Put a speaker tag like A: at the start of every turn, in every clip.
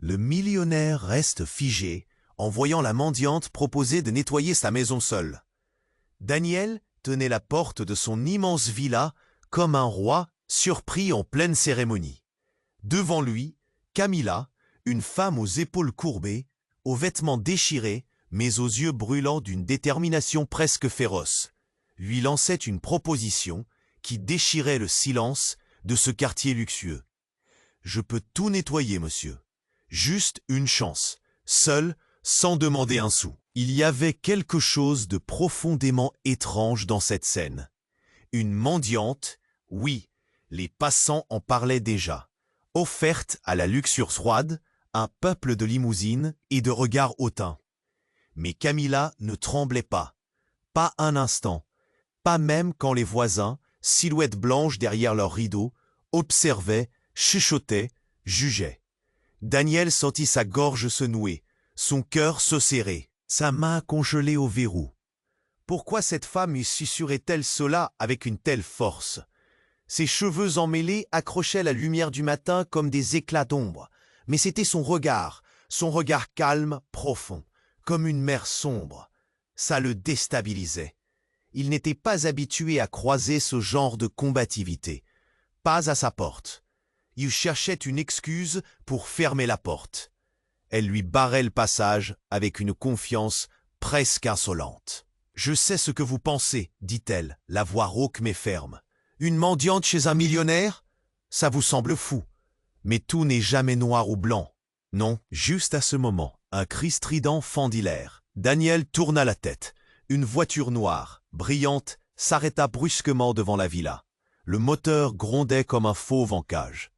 A: Le millionnaire reste figé en voyant la mendiante proposer de nettoyer sa maison seule. Daniel tenait la porte de son immense villa comme un roi surpris en pleine cérémonie. Devant lui, Camilla, une femme aux épaules courbées, aux vêtements déchirés, mais aux yeux brûlants d'une détermination presque féroce, lui lançait une proposition qui déchirait le silence de ce quartier luxueux. « Je peux tout nettoyer, monsieur. Juste une chance, seul, sans demander un sou. » Il y avait quelque chose de profondément étrange dans cette scène. Une mendiante, oui, les passants en parlaient déjà, offerte à la luxure froide, un peuple de limousines et de regards hautains. Mais Camilla ne tremblait pas un instant, pas même quand les voisins, silhouettes blanches derrière leurs rideaux, observaient, chuchotaient, jugeaient. Daniel sentit sa gorge se nouer, son cœur se serrer, sa main congelée au verrou. Pourquoi cette femme lui susurrait-elle cela avec une telle force? Ses cheveux emmêlés accrochaient la lumière du matin comme des éclats d'ombre, mais c'était son regard calme, profond, comme une mer sombre. Ça le déstabilisait. Il n'était pas habitué à croiser ce genre de combativité. Pas à sa porte. Il cherchait une excuse pour fermer la porte. Elle lui barrait le passage avec une confiance presque insolente. « Je sais ce que vous pensez, dit-elle, la voix rauque mais ferme. Une mendiante chez un millionnaire? Ça vous semble fou. Mais tout n'est jamais noir ou blanc. Non, juste à ce moment, un cri strident fendit l'air. Daniel tourna la tête. Une voiture noire, brillante, s'arrêta brusquement devant la villa. Le moteur grondait comme un fauve en cage.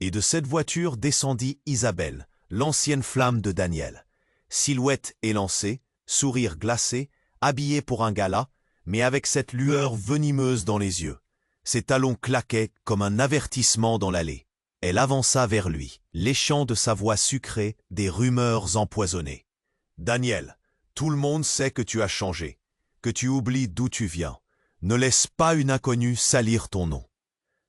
A: Et de cette voiture descendit Isabelle, l'ancienne flamme de Daniel. Silhouette élancée, sourire glacé, habillée pour un gala, mais avec cette lueur venimeuse dans les yeux. Ses talons claquaient comme un avertissement dans l'allée. Elle avança vers lui, léchant de sa voix sucrée des rumeurs empoisonnées. « Daniel, tout le monde sait que tu as changé, que tu oublies d'où tu viens. Ne laisse pas une inconnue salir ton nom. »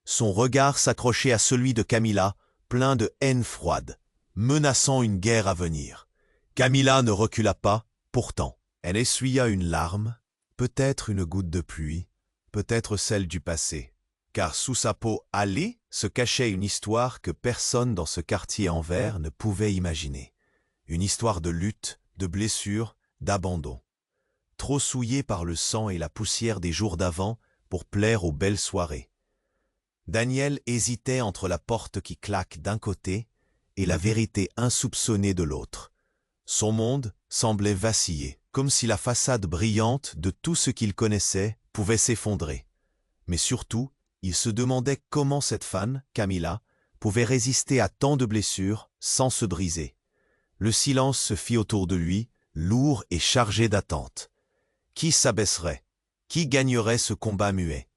A: Son regard s'accrochait à celui de Camilla, plein de haine froide, menaçant une guerre à venir. Camilla ne recula pas, pourtant. Elle essuya une larme, peut-être une goutte de pluie, peut-être celle du passé, car sous sa peau hâlée se cachait une histoire que personne dans ce quartier en verre ne pouvait imaginer. Une histoire de lutte, de blessures, d'abandon. Trop souillée par le sang et la poussière des jours d'avant pour plaire aux belles soirées. Daniel hésitait entre la porte qui claque d'un côté et la vérité insoupçonnée de l'autre. Son monde semblait vaciller, comme si la façade brillante de tout ce qu'il connaissait pouvait s'effondrer. Mais surtout, il se demandait comment cette femme, Camilla, pouvait résister à tant de blessures sans se briser. Le silence se fit autour de lui, lourd et chargé d'attente. Qui s'abaisserait? Qui gagnerait ce combat muet?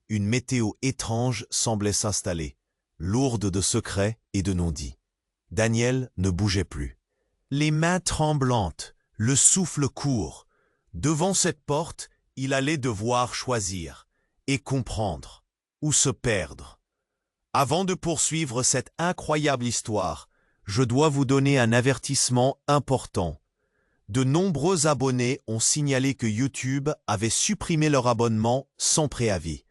A: Une météo étrange semblait s'installer, lourde de secrets et de non-dits. Daniel ne bougeait plus. Les mains tremblantes, le souffle court. Devant cette porte, il allait devoir choisir et comprendre, ou se perdre. Avant de poursuivre cette incroyable histoire, je dois vous donner un avertissement important. De nombreux abonnés ont signalé que YouTube avait supprimé leur abonnement sans préavis.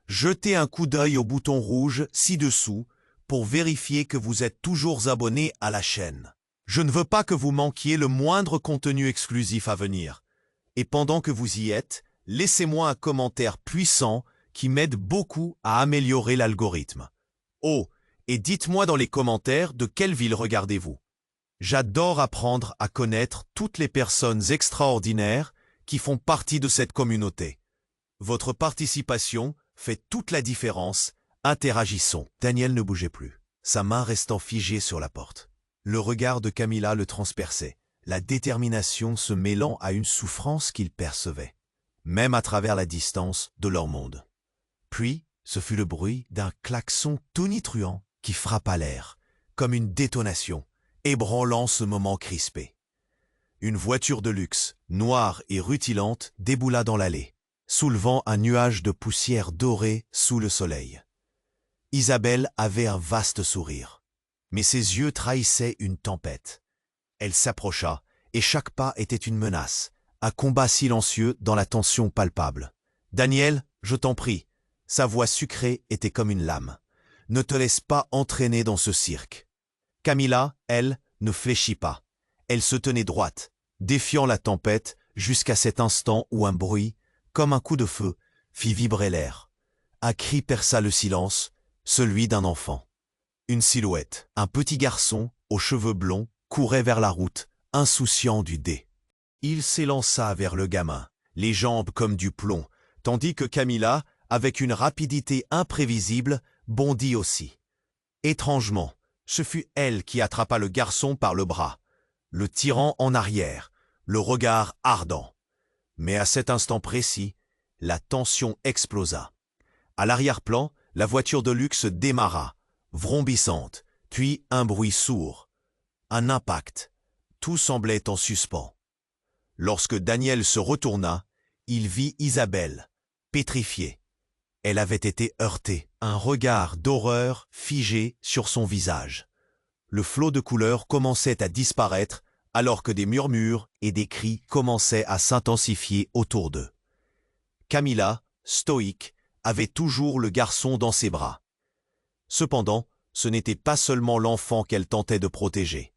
A: Jetez un coup d'œil au bouton rouge ci-dessous pour vérifier que vous êtes toujours abonné à la chaîne. Je ne veux pas que vous manquiez le moindre contenu exclusif à venir. Et pendant que vous y êtes, laissez-moi un commentaire puissant qui m'aide beaucoup à améliorer l'algorithme. Oh, et dites-moi dans les commentaires de quelle ville regardez-vous. J'adore apprendre à connaître toutes les personnes extraordinaires qui font partie de cette communauté. Votre participation fait toute la différence. Interagissons. Daniel ne bougeait plus, sa main restant figée sur la porte. Le regard de Camilla le transperçait, la détermination se mêlant à une souffrance qu'il percevait, même à travers la distance de leur monde. Puis, ce fut le bruit d'un klaxon tonitruant qui frappa l'air, comme une détonation, ébranlant ce moment crispé. Une voiture de luxe, noire et rutilante, déboula dans l'allée, soulevant un nuage de poussière dorée sous le soleil. Isabelle avait un vaste sourire. mais ses yeux trahissaient une tempête. Elle s'approcha, et chaque pas était une menace, un combat silencieux dans la tension palpable. « Daniel, je t'en prie. » Sa voix sucrée était comme une lame. « Ne te laisse pas entraîner dans ce cirque. » Camilla, elle, ne fléchit pas. Elle se tenait droite, défiant la tempête, jusqu'à cet instant où un bruit, comme un coup de feu, fit vibrer l'air. Un cri perça le silence, celui d'un enfant. Une silhouette, un petit garçon, aux cheveux blonds, courait vers la route, insouciant du dé. Il s'élança vers le gamin, les jambes comme du plomb, tandis que Camilla, avec une rapidité imprévisible, bondit aussi. Étrangement, ce fut elle qui attrapa le garçon par le bras, le tirant en arrière, le regard ardent. Mais à cet instant précis, la tension explosa. À l'arrière-plan, la voiture de luxe démarra, vrombissante, puis un bruit sourd. Un impact. Tout semblait en suspens. Lorsque Daniel se retourna, il vit Isabelle, pétrifiée. Elle avait été heurtée, un regard d'horreur figé sur son visage. Le flot de couleurs commençait à disparaître alors que des murmures et des cris commençaient à s'intensifier autour d'eux. Camilla, stoïque, avait toujours le garçon dans ses bras. Cependant, ce n'était pas seulement l'enfant qu'elle tentait de protéger.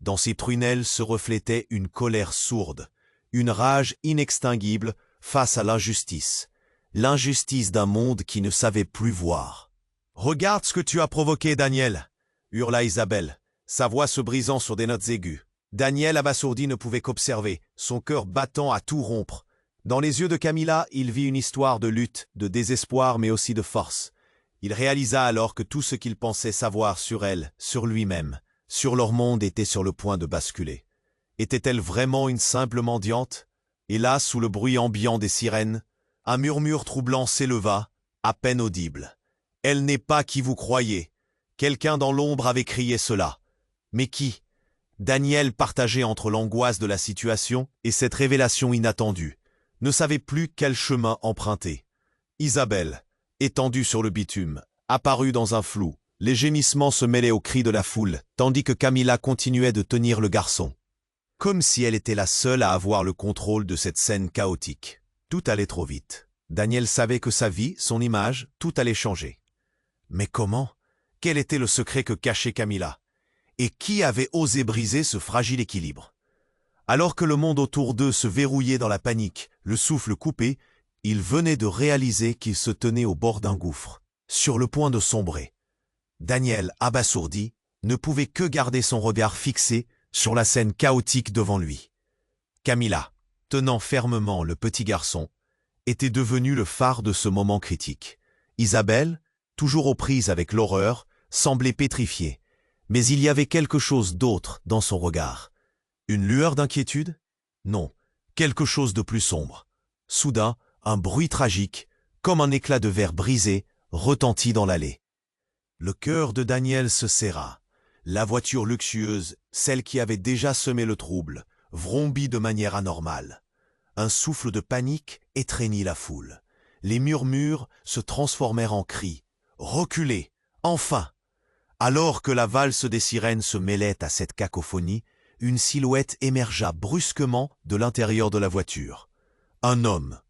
A: Dans ses prunelles se reflétait une colère sourde, une rage inextinguible face à l'injustice. L'injustice d'un monde qui ne savait plus voir. « Regarde ce que tu as provoqué, Daniel !» hurla Isabelle, sa voix se brisant sur des notes aiguës. Daniel, abasourdi, ne pouvait qu'observer, son cœur battant à tout rompre. Dans les yeux de Camilla, il vit une histoire de lutte, de désespoir, mais aussi de force. Il réalisa alors que tout ce qu'il pensait savoir sur elle, sur lui-même, sur leur monde était sur le point de basculer. Était-elle vraiment une simple mendiante? Et là, sous le bruit ambiant des sirènes, un murmure troublant s'éleva, à peine audible. « Elle n'est pas qui vous croyez. » Quelqu'un dans l'ombre avait crié cela. Mais qui? Daniel, partagé entre l'angoisse de la situation et cette révélation inattendue, ne savait plus quel chemin emprunter. Isabelle, étendue sur le bitume, apparut dans un flou. Les gémissements se mêlaient aux cris de la foule, tandis que Camilla continuait de tenir le garçon. Comme si elle était la seule à avoir le contrôle de cette scène chaotique. Tout allait trop vite. Daniel savait que sa vie, son image, tout allait changer. Mais comment? Quel était le secret que cachait Camilla? Et qui avait osé briser ce fragile équilibre? Alors que le monde autour d'eux se verrouillait dans la panique, le souffle coupé, il venait de réaliser qu'il se tenait au bord d'un gouffre, sur le point de sombrer. Daniel, abasourdi, ne pouvait que garder son regard fixé sur la scène chaotique devant lui. Camilla, tenant fermement le petit garçon, était devenue le phare de ce moment critique. Isabelle, toujours aux prises avec l'horreur, semblait pétrifiée, mais il y avait quelque chose d'autre dans son regard. Une lueur d'inquiétude? Non, quelque chose de plus sombre. Soudain, un bruit tragique, comme un éclat de verre brisé, retentit dans l'allée. Le cœur de Daniel se serra. La voiture luxueuse, celle qui avait déjà semé le trouble, vrombit de manière anormale. Un souffle de panique étreignit la foule. Les murmures se transformèrent en cris. « Reculez! Enfin !» Alors que la valse des sirènes se mêlait à cette cacophonie, une silhouette émergea brusquement de l'intérieur de la voiture. Un homme,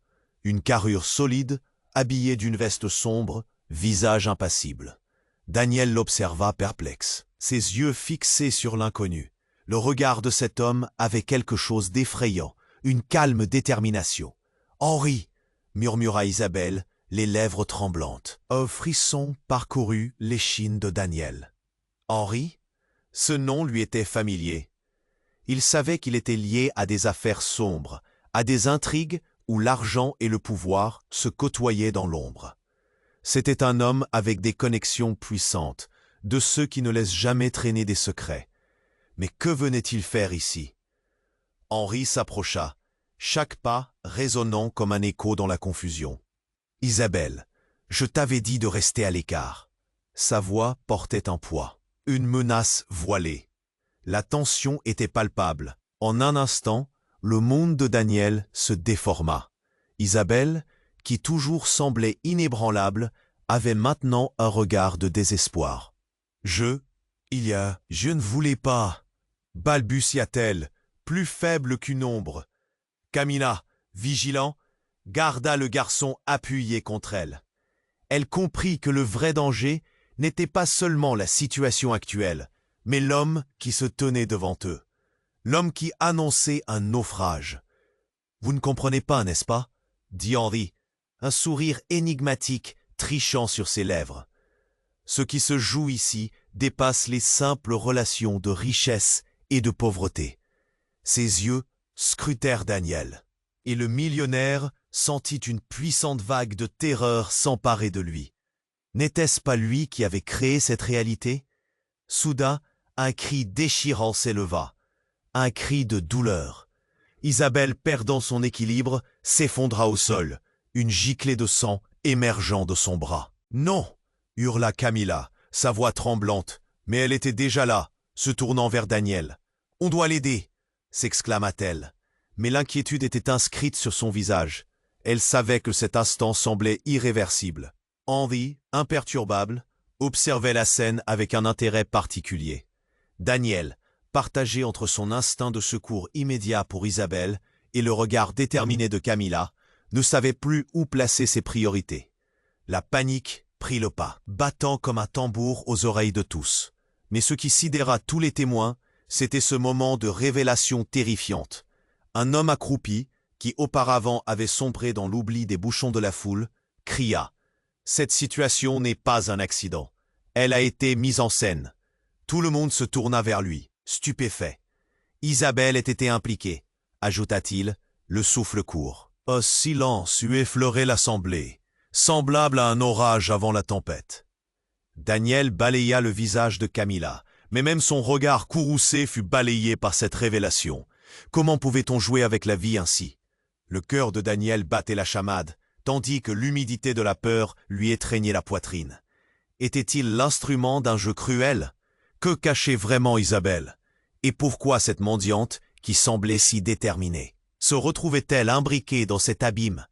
A: une carrure solide, habillé d'une veste sombre, visage impassible. Daniel l'observa perplexe, ses yeux fixés sur l'inconnu. Le regard de cet homme avait quelque chose d'effrayant, une calme détermination. « Henri !» murmura Isabelle, les lèvres tremblantes. Un frisson parcourut l'échine de Daniel. Henri? Ce nom lui était familier. Il savait qu'il était lié à des affaires sombres, à des intrigues où l'argent et le pouvoir se côtoyaient dans l'ombre. C'était un homme avec des connexions puissantes, de ceux qui ne laissent jamais traîner des secrets. Mais que venait-il faire ici? Henri s'approcha, chaque pas résonnant comme un écho dans la confusion. « Isabelle, je t'avais dit de rester à l'écart. » Sa voix portait un poids, une menace voilée. La tension était palpable. En un instant, le monde de Daniel se déforma. Isabelle, qui toujours semblait inébranlable, avait maintenant un regard de désespoir. « Je Je ne voulais pas, balbutia-t-elle, plus faible qu'une ombre. Camilla, vigilant, garda le garçon appuyé contre elle. Elle comprit que le vrai danger n'était pas seulement la situation actuelle, mais l'homme qui se tenait devant eux. L'homme qui annonçait un naufrage. « Vous ne comprenez pas, n'est-ce pas ?» dit Henri, un sourire énigmatique trichant sur ses lèvres. Ce qui se joue ici dépasse les simples relations de richesse et de pauvreté. Ses yeux scrutèrent Daniel, et le millionnaire sentit une puissante vague de terreur s'emparer de lui. N'était-ce pas lui qui avait créé cette réalité? Soudain, un cri déchirant s'éleva, un cri de douleur. Isabelle, perdant son équilibre, s'effondra au sol, une giclée de sang émergeant de son bras. « Non !» hurla Camilla, sa voix tremblante, mais elle était déjà là, se tournant vers Daniel. « On doit l'aider !» s'exclama-t-elle. Mais l'inquiétude était inscrite sur son visage. Elle savait que cet instant semblait irréversible. Henri, imperturbable, observait la scène avec un intérêt particulier. Daniel, partagé entre son instinct de secours immédiat pour Isabelle et le regard déterminé de Camilla, ne savait plus où placer ses priorités. La panique prit le pas, battant comme un tambour aux oreilles de tous. Mais ce qui sidéra tous les témoins, c'était ce moment de révélation terrifiante. Un homme accroupi, qui auparavant avait sombré dans l'oubli des bouchons de la foule, cria « Cette situation n'est pas un accident. Elle a été mise en scène. » Tout le monde se tourna vers lui, stupéfait. Isabelle était impliquée, ajouta-t-il, le souffle court. Un silence eut effleuré l'assemblée, semblable à un orage avant la tempête. Daniel balaya le visage de Camilla, mais même son regard courroucé fut balayé par cette révélation. Comment pouvait-on jouer avec la vie ainsi? Le cœur de Daniel battait la chamade, tandis que l'humidité de la peur lui étreignait la poitrine. Était-il l'instrument d'un jeu cruel? Que cachait vraiment Isabelle? Et pourquoi cette mendiante, qui semblait si déterminée, se retrouvait-elle imbriquée dans cet abîme?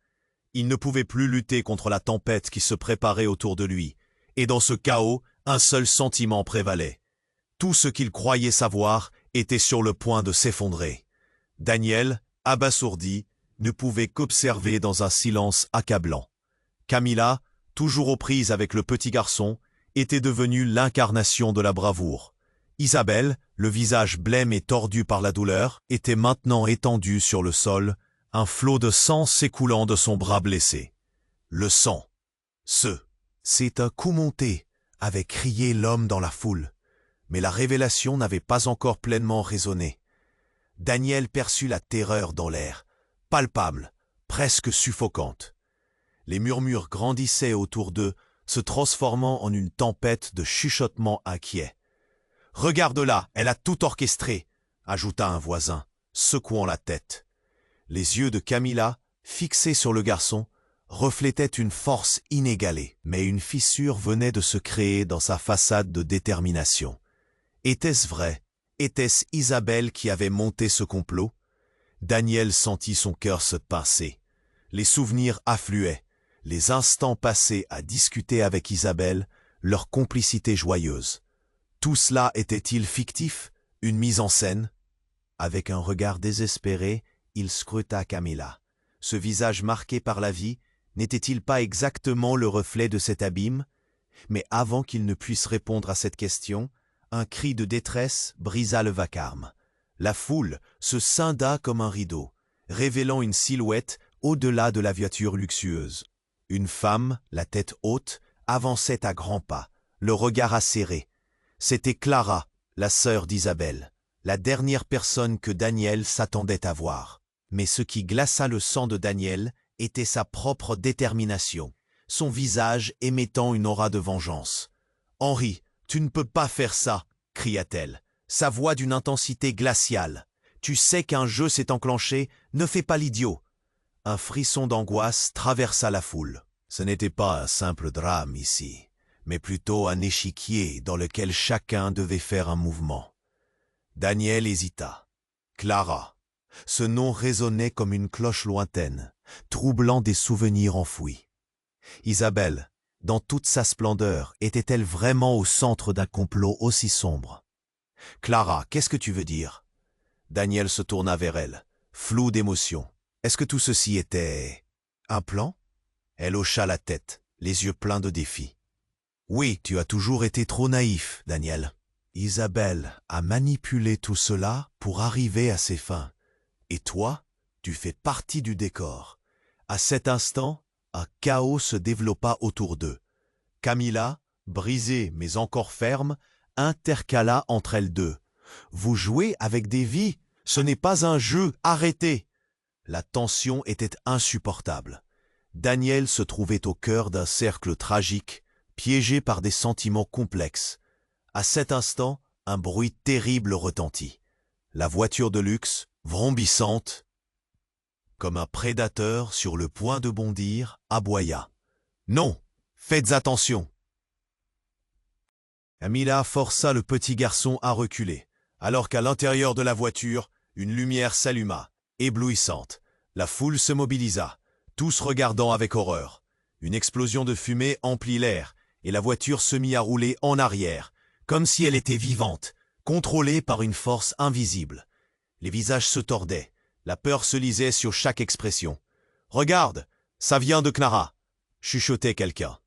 A: Il ne pouvait plus lutter contre la tempête qui se préparait autour de lui, et dans ce chaos, un seul sentiment prévalait. Tout ce qu'il croyait savoir était sur le point de s'effondrer. Daniel, abasourdi, ne pouvait qu'observer dans un silence accablant. Camilla, toujours aux prises avec le petit garçon, était devenue l'incarnation de la bravoure. Isabelle, le visage blême et tordu par la douleur, était maintenant étendue sur le sol, un flot de sang s'écoulant de son bras blessé. Le sang. C'est un coup monté, avait crié l'homme dans la foule. Mais la révélation n'avait pas encore pleinement résonné. Daniel perçut la terreur dans l'air, palpable, presque suffocante. Les murmures grandissaient autour d'eux, se transformant en une tempête de chuchotements inquiets. « Regarde-la, elle a tout orchestré !» ajouta un voisin, secouant la tête. Les yeux de Camilla, fixés sur le garçon, reflétaient une force inégalée, mais une fissure venait de se créer dans sa façade de détermination. Était-ce vrai? Était-ce Isabelle qui avait monté ce complot? Daniel sentit son cœur se pincer. Les souvenirs affluaient, les instants passés à discuter avec Isabelle, leur complicité joyeuse. Tout cela était-il fictif, une mise en scène? Avec un regard désespéré, il scruta Camilla. Ce visage marqué par la vie, n'était-il pas exactement le reflet de cet abîme? Mais avant qu'il ne puisse répondre à cette question, un cri de détresse brisa le vacarme. La foule se scinda comme un rideau, révélant une silhouette au-delà de la voiture luxueuse. Une femme, la tête haute, avançait à grands pas, le regard acéré. C'était Clara, la sœur d'Isabelle, la dernière personne que Daniel s'attendait à voir. Mais ce qui glaça le sang de Daniel était sa propre détermination, son visage émettant une aura de vengeance. « Henri, tu ne peux pas faire ça !» cria-t-elle, sa voix d'une intensité glaciale. « Tu sais qu'un jeu s'est enclenché, ne fais pas l'idiot !» Un frisson d'angoisse traversa la foule. Ce n'était pas un simple drame ici, mais plutôt un échiquier dans lequel chacun devait faire un mouvement. Daniel hésita. Clara. Ce nom résonnait comme une cloche lointaine, troublant des souvenirs enfouis. Isabelle, dans toute sa splendeur, était-elle vraiment au centre d'un complot aussi sombre? Clara, qu'est-ce que tu veux dire? Daniel se tourna vers elle, flou d'émotion. Est-ce que tout ceci était un plan? Elle hocha la tête, les yeux pleins de défi. Oui, tu as toujours été trop naïf, Daniel. Isabelle a manipulé tout cela pour arriver à ses fins. Et toi, tu fais partie du décor. À cet instant, un chaos se développa autour d'eux. Camilla, brisée mais encore ferme, intercala entre elles deux. « Vous jouez avec des vies, ce n'est pas un jeu, arrêtez !» La tension était insupportable. Daniel se trouvait au cœur d'un cercle tragique, piégé par des sentiments complexes. À cet instant, un bruit terrible retentit. La voiture de luxe, vrombissante, comme un prédateur sur le point de bondir, aboya. « Non, faites attention !» Camilla força le petit garçon à reculer, alors qu'à l'intérieur de la voiture, une lumière s'alluma, éblouissante. La foule se mobilisa, tous regardant avec horreur. Une explosion de fumée emplit l'air, et la voiture se mit à rouler en arrière, comme si elle était vivante, contrôlée par une force invisible. Les visages se tordaient, la peur se lisait sur chaque expression. « Regarde, ça vient de Clara !» chuchotait quelqu'un.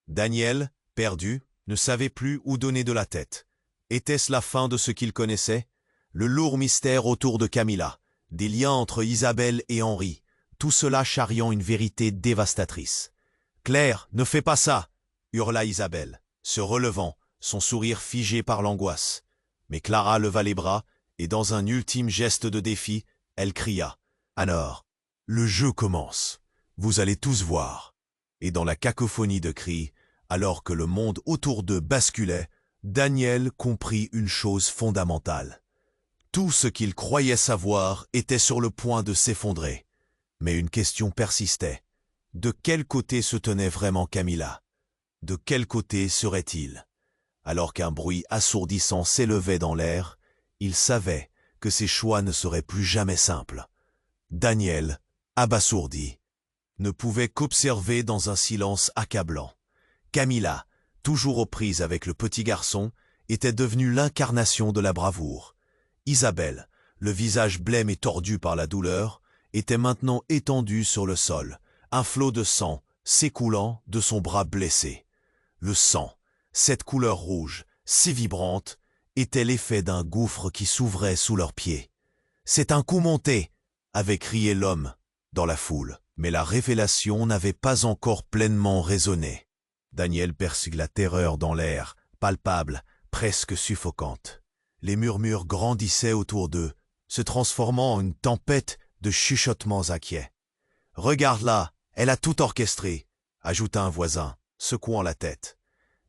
A: Daniel, perdu, ne savait plus où donner de la tête. Était-ce la fin de ce qu'il connaissait? Le lourd mystère autour de Camilla, des liens entre Isabelle et Henri, tout cela charriant une vérité dévastatrice. « Claire, ne fais pas ça !» hurla Isabelle, se relevant, son sourire figé par l'angoisse. Mais Clara leva les bras, et dans un ultime geste de défi, elle cria « Alors, le jeu commence, vous allez tous voir !» Et dans la cacophonie de cris, alors que le monde autour d'eux basculait, Daniel comprit une chose fondamentale. Tout ce qu'il croyait savoir était sur le point de s'effondrer. Mais une question persistait. De quel côté se tenait vraiment Camilla? De quel côté serait-il? Alors qu'un bruit assourdissant s'élevait dans l'air, il savait que ses choix ne seraient plus jamais simples. Daniel, abasourdi, ne pouvait qu'observer dans un silence accablant. Camilla, toujours aux prises avec le petit garçon, était devenue l'incarnation de la bravoure. Isabelle, le visage blême et tordu par la douleur, était maintenant étendue sur le sol, un flot de sang s'écoulant de son bras blessé. Le sang, cette couleur rouge, si vibrante, était l'effet d'un gouffre qui s'ouvrait sous leurs pieds. « C'est un coup monté !» avait crié l'homme dans la foule, mais la révélation n'avait pas encore pleinement résonné. Daniel perçut la terreur dans l'air, palpable, presque suffocante. Les murmures grandissaient autour d'eux, se transformant en une tempête de chuchotements inquiets. « Regarde-la, elle a tout orchestré !» ajouta un voisin, secouant la tête.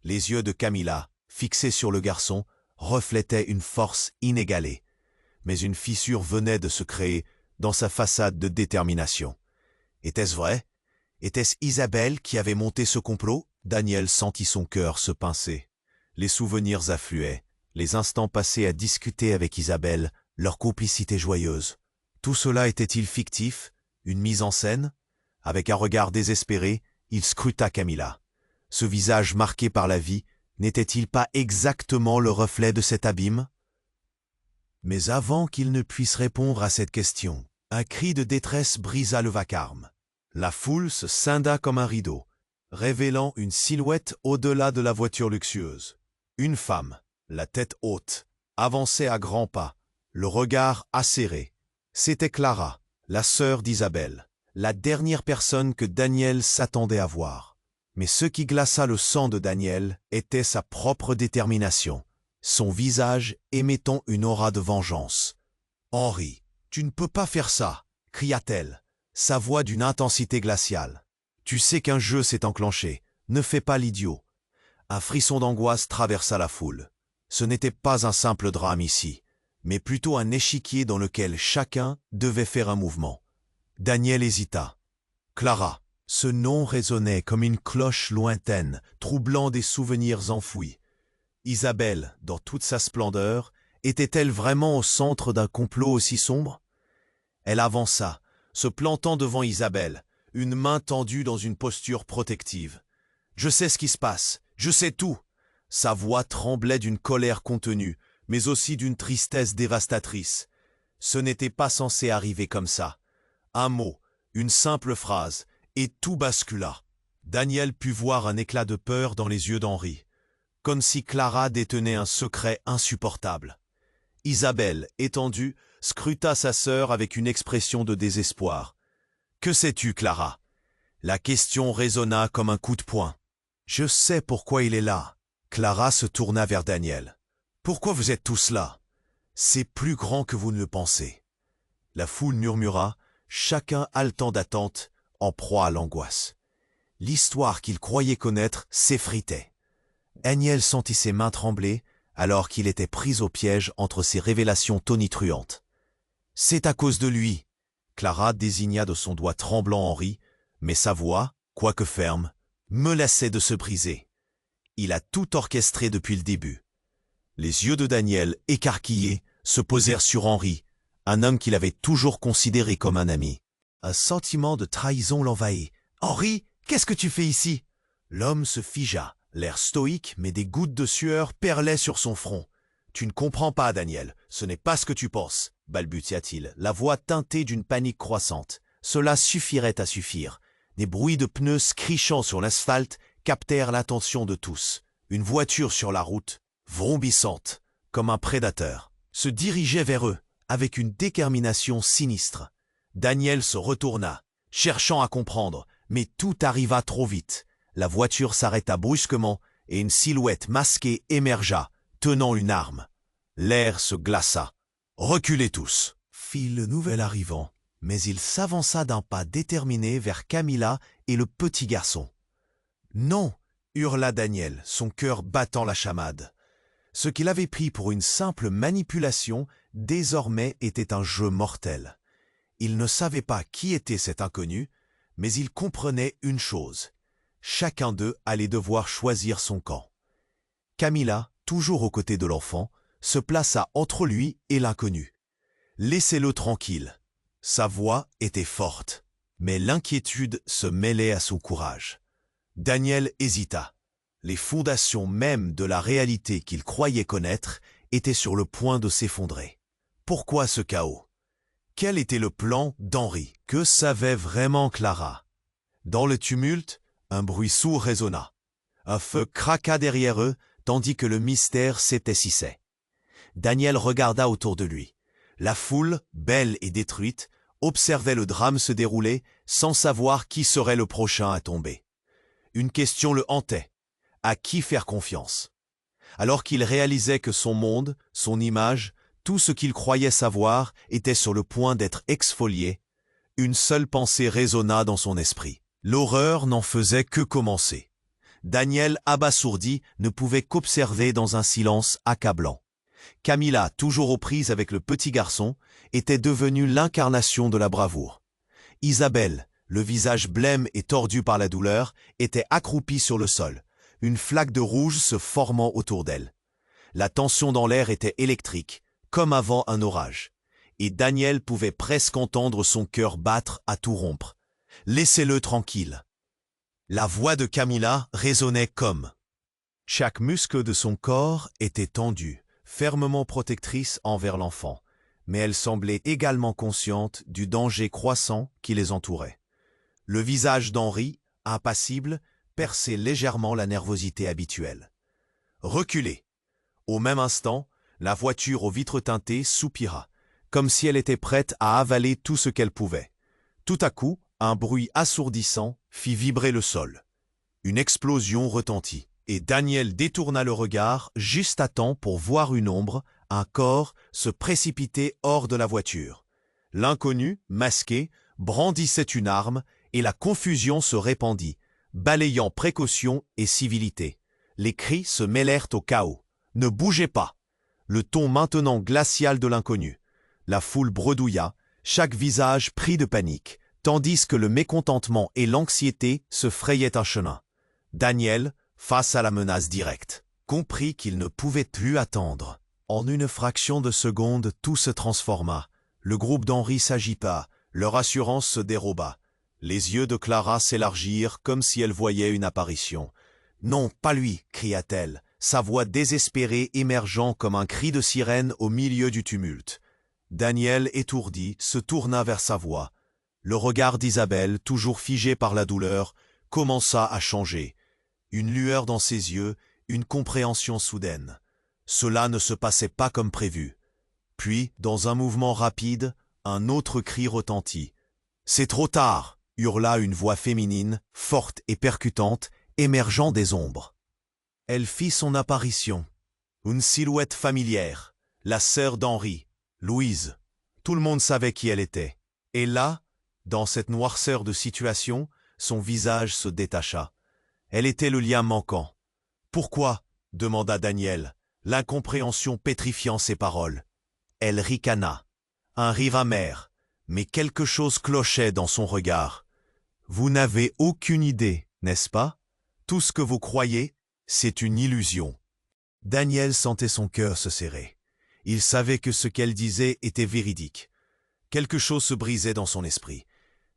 A: Les yeux de Camilla, fixés sur le garçon, reflétaient une force inégalée. Mais une fissure venait de se créer dans sa façade de détermination. Était-ce vrai? Était-ce Isabelle qui avait monté ce complot? Daniel sentit son cœur se pincer. Les souvenirs affluaient, les instants passés à discuter avec Isabelle, leur complicité joyeuse. Tout cela était-il fictif, une mise en scène? Avec un regard désespéré, il scruta Camilla. Ce visage marqué par la vie, n'était-il pas exactement le reflet de cet abîme? Mais avant qu'il ne puisse répondre à cette question, un cri de détresse brisa le vacarme. La foule se scinda comme un rideau, révélant une silhouette au-delà de la voiture luxueuse. Une femme, la tête haute, avançait à grands pas, le regard acéré. C'était Clara, la sœur d'Isabelle, la dernière personne que Daniel s'attendait à voir. Mais ce qui glaça le sang de Daniel était sa propre détermination, son visage émettant une aura de vengeance. « Henri, tu ne peux pas faire ça !» cria-t-elle, sa voix d'une intensité glaciale. « Tu sais qu'un jeu s'est enclenché, ne fais pas l'idiot. » Un frisson d'angoisse traversa la foule. Ce n'était pas un simple drame ici, mais plutôt un échiquier dans lequel chacun devait faire un mouvement. Daniel hésita. Clara, ce nom résonnait comme une cloche lointaine, troublant des souvenirs enfouis. Isabelle, dans toute sa splendeur, était-elle vraiment au centre d'un complot aussi sombre? Elle avança, se plantant devant Isabelle, une main tendue dans une posture protective. Je sais ce qui se passe, je sais tout. Sa voix tremblait d'une colère contenue, mais aussi d'une tristesse dévastatrice. Ce n'était pas censé arriver comme ça. Un mot, une simple phrase, et tout bascula. Daniel put voir un éclat de peur dans les yeux d'Henri, comme si Clara détenait un secret insupportable. Isabelle, étendue, scruta sa sœur avec une expression de désespoir. « Que sais-tu, Clara ?» La question résonna comme un coup de poing. « Je sais pourquoi il est là. » Clara se tourna vers Daniel. « Pourquoi vous êtes tous là? C'est plus grand que vous ne le pensez. » La foule murmura, chacun haletant d'attente, en proie à l'angoisse. L'histoire qu'il croyait connaître s'effritait. Daniel sentit ses mains trembler alors qu'il était pris au piège entre ces révélations tonitruantes. « C'est à cause de lui !» Clara désigna de son doigt tremblant Henri, mais sa voix, quoique ferme, menaçait de se briser. Il a tout orchestré depuis le début. Les yeux de Daniel, écarquillés, se posèrent sur Henri, un homme qu'il avait toujours considéré comme un ami. Un sentiment de trahison l'envahit. « Henri, qu'est-ce que tu fais ici ?» L'homme se figea, l'air stoïque, mais des gouttes de sueur perlaient sur son front. « Tu ne comprends pas, Daniel, ce n'est pas ce que tu penses, » balbutia-t-il, la voix teintée d'une panique croissante. Cela suffirait à suffire. Des bruits de pneus scrichant sur l'asphalte captèrent l'attention de tous. Une voiture sur la route, vrombissante, comme un prédateur, se dirigeait vers eux, avec une détermination sinistre. Daniel se retourna, cherchant à comprendre, mais tout arriva trop vite. La voiture s'arrêta brusquement et une silhouette masquée émergea, tenant une arme. L'air se glaça. « Reculez tous !» fit le nouvel arrivant, mais il s'avança d'un pas déterminé vers Camilla et le petit garçon. « Non !» hurla Daniel, son cœur battant la chamade. Ce qu'il avait pris pour une simple manipulation, désormais était un jeu mortel. Il ne savait pas qui était cet inconnu, mais il comprenait une chose. Chacun d'eux allait devoir choisir son camp. Camilla, toujours aux côtés de l'enfant, se plaça entre lui et l'inconnu. « Laissez-le tranquille. » Sa voix était forte, mais l'inquiétude se mêlait à son courage. Daniel hésita. Les fondations mêmes de la réalité qu'il croyait connaître étaient sur le point de s'effondrer. Pourquoi ce chaos? Quel était le plan d'Henri? Que savait vraiment Clara? Dans le tumulte, un bruit sourd résonna. Un feu craqua derrière eux, tandis que le mystère s'épaississait. Daniel regarda autour de lui. La foule, belle et détruite, observait le drame se dérouler sans savoir qui serait le prochain à tomber. Une question le hantait. À qui faire confiance? Alors qu'il réalisait que son monde, son image, tout ce qu'il croyait savoir était sur le point d'être exfolié, une seule pensée résonna dans son esprit. L'horreur n'en faisait que commencer. Daniel, abasourdi, ne pouvait qu'observer dans un silence accablant. Camilla, toujours aux prises avec le petit garçon, était devenue l'incarnation de la bravoure. Isabelle, le visage blême et tordu par la douleur, était accroupie sur le sol, une flaque de rouge se formant autour d'elle. La tension dans l'air était électrique, comme avant un orage, et Daniel pouvait presque entendre son cœur battre à tout rompre. « Laissez-le tranquille !» La voix de Camilla résonnait comme. Chaque muscle de son corps était tendu, fermement protectrice envers l'enfant, mais elle semblait également consciente du danger croissant qui les entourait. Le visage d'Henri, impassible, perçait légèrement la nervosité habituelle. « Reculez !» Au même instant, la voiture aux vitres teintées soupira, comme si elle était prête à avaler tout ce qu'elle pouvait. Tout à coup, un bruit assourdissant fit vibrer le sol. Une explosion retentit, et Daniel détourna le regard juste à temps pour voir une ombre, un corps, se précipiter hors de la voiture. L'inconnu, masqué, brandissait une arme, et la confusion se répandit, balayant précaution et civilité. Les cris se mêlèrent au chaos. « Ne bougez pas !» Le ton maintenant glacial de l'inconnu. La foule bredouilla, chaque visage pris de panique, tandis que le mécontentement et l'anxiété se frayaient un chemin. Daniel, face à la menace directe, comprit qu'il ne pouvait plus attendre. En une fraction de seconde, tout se transforma. Le groupe d'Henri s'agita, leur assurance se déroba. Les yeux de Clara s'élargirent comme si elle voyait une apparition. Non, pas lui, cria-t-elle, sa voix désespérée émergeant comme un cri de sirène au milieu du tumulte. Daniel, étourdi, se tourna vers sa voix. Le regard d'Isabelle, toujours figé par la douleur, commença à changer. Une lueur dans ses yeux, une compréhension soudaine. Cela ne se passait pas comme prévu. Puis, dans un mouvement rapide, un autre cri retentit. « C'est trop tard !» hurla une voix féminine, forte et percutante, émergeant des ombres. Elle fit son apparition. Une silhouette familière, la sœur d'Henri, Louise. Tout le monde savait qui elle était. Et là, dans cette noirceur de situation, son visage se détacha. Elle était le lien manquant. « Pourquoi ?» demanda Daniel, l'incompréhension pétrifiant ses paroles. Elle ricana. Un rire amer, mais quelque chose clochait dans son regard. « Vous n'avez aucune idée, n'est-ce pas? Tout ce que vous croyez, c'est une illusion. » Daniel sentait son cœur se serrer. Il savait que ce qu'elle disait était véridique. Quelque chose se brisait dans son esprit.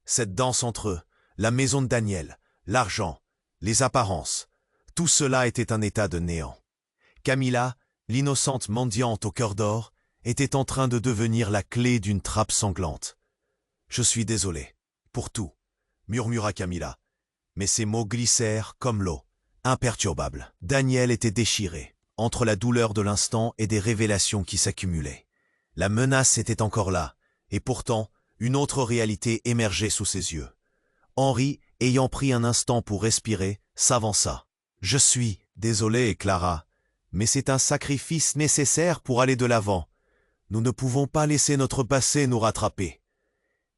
A: Cette danse entre eux, la maison de Daniel, l'argent, les apparences, tout cela était un état de néant. Camilla, l'innocente mendiante au cœur d'or, était en train de devenir la clé d'une trappe sanglante. « Je suis désolé, pour tout, » murmura Camilla. Mais ses mots glissèrent comme l'eau, imperturbables. Daniel était déchiré, entre la douleur de l'instant et des révélations qui s'accumulaient. La menace était encore là, et pourtant, une autre réalité émergeait sous ses yeux. Henri, ayant pris un instant pour respirer, s'avança. « Je suis désolé, Clara, mais c'est un sacrifice nécessaire pour aller de l'avant. Nous ne pouvons pas laisser notre passé nous rattraper. »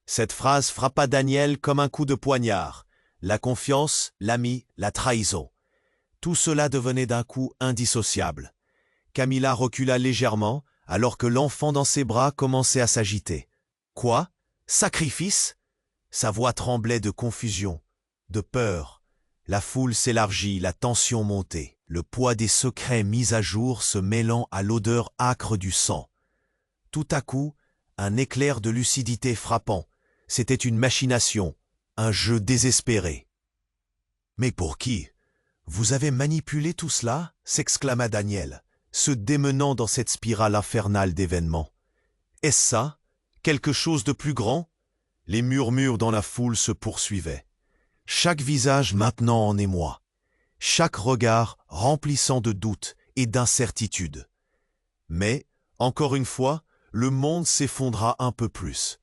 A: Cette phrase frappa Daniel comme un coup de poignard. La confiance, l'ami, la trahison. Tout cela devenait d'un coup indissociable. Camilla recula légèrement, alors que l'enfant dans ses bras commençait à s'agiter. « Quoi? Sacrifice ?» Sa voix tremblait de confusion, de peur. La foule s'élargit, la tension montait, le poids des secrets mis à jour se mêlant à l'odeur âcre du sang. Tout à coup, un éclair de lucidité frappant. C'était une machination, un jeu désespéré. « Mais pour qui? Vous avez manipulé tout cela ?» s'exclama Daniel, se démenant dans cette spirale infernale d'événements. « Est-ce ça? Quelque chose de plus grand ?» Les murmures dans la foule se poursuivaient. Chaque visage maintenant en émoi, chaque regard remplissant de doutes et d'incertitudes. Mais, encore une fois, le monde s'effondra un peu plus.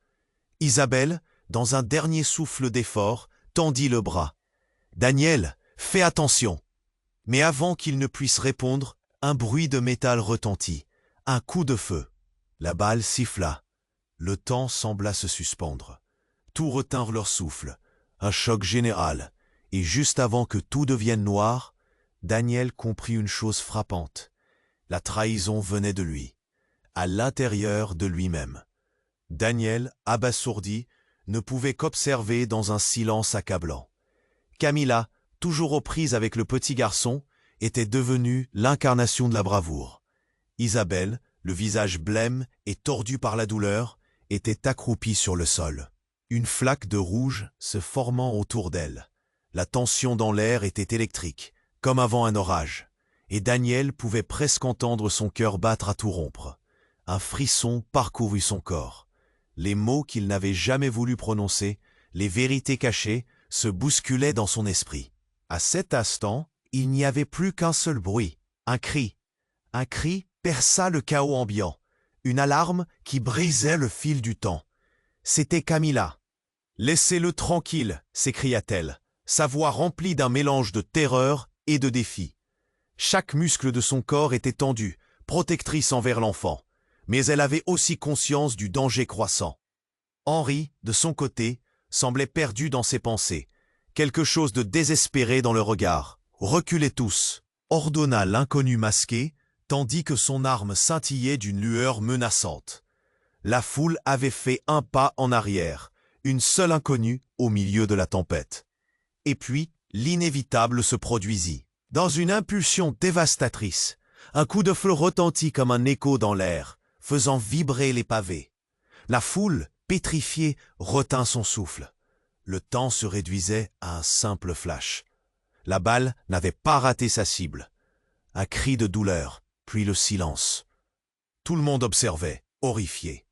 A: Isabelle, dans un dernier souffle d'effort, tendit le bras. « Daniel, fais attention !» Mais avant qu'il ne puisse répondre, un bruit de métal retentit, un coup de feu. La balle siffla. Le temps sembla se suspendre. Tous retinrent leur souffle, un choc général, et juste avant que tout devienne noir, Daniel comprit une chose frappante. La trahison venait de lui, à l'intérieur de lui-même. Daniel, abasourdi, ne pouvait qu'observer dans un silence accablant. Camilla, toujours aux prises avec le petit garçon, était devenue l'incarnation de la bravoure. Isabelle, le visage blême et tordu par la douleur, était accroupie sur le sol. Une flaque de rouge se formant autour d'elle. La tension dans l'air était électrique, comme avant un orage, et Daniel pouvait presque entendre son cœur battre à tout rompre. Un frisson parcourut son corps. Les mots qu'il n'avait jamais voulu prononcer, les vérités cachées, se bousculaient dans son esprit. À cet instant, il n'y avait plus qu'un seul bruit, un cri. Un cri perça le chaos ambiant, une alarme qui brisait le fil du temps. C'était Camilla. « Laissez-le tranquille !» s'écria-t-elle, sa voix remplie d'un mélange de terreur et de défi. Chaque muscle de son corps était tendu, protectrice envers l'enfant, mais elle avait aussi conscience du danger croissant. Henri, de son côté, semblait perdu dans ses pensées, quelque chose de désespéré dans le regard. « Reculez tous !» ordonna l'inconnu masqué, tandis que son arme scintillait d'une lueur menaçante. La foule avait fait un pas en arrière, une seule inconnue au milieu de la tempête. Et puis, l'inévitable se produisit. Dans une impulsion dévastatrice, un coup de feu retentit comme un écho dans l'air, faisant vibrer les pavés. La foule, pétrifiée, retint son souffle. Le temps se réduisait à un simple flash. La balle n'avait pas raté sa cible. Un cri de douleur, puis le silence. Tout le monde observait, horrifié.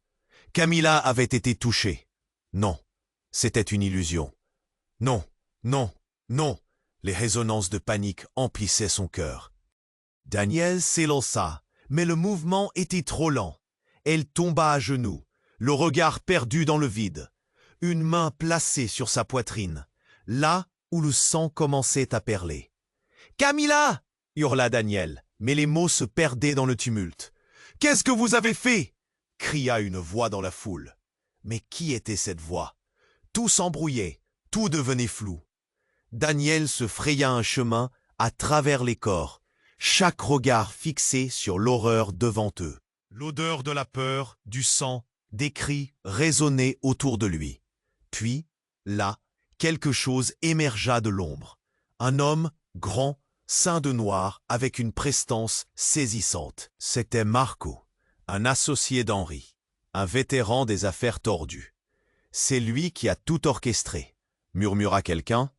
A: Camilla avait été touchée. Non, c'était une illusion. Non, non, non. Les résonances de panique emplissaient son cœur. Daniel s'élança, mais le mouvement était trop lent. Elle tomba à genoux, le regard perdu dans le vide. Une main placée sur sa poitrine, là où le sang commençait à perler. « Camilla !» hurla Daniel, mais les mots se perdaient dans le tumulte. « Qu'est-ce que vous avez fait ?» cria une voix dans la foule. Mais qui était cette voix? Tout s'embrouillait, tout devenait flou. Daniel se fraya un chemin à travers les corps, chaque regard fixé sur l'horreur devant eux. L'odeur de la peur, du sang, des cris résonnait autour de lui. Puis, là, quelque chose émergea de l'ombre. Un homme, grand, ceint de noir, avec une prestance saisissante. C'était Marco, un associé d'Henri, un vétéran des affaires tordues. « C'est lui qui a tout orchestré », murmura quelqu'un,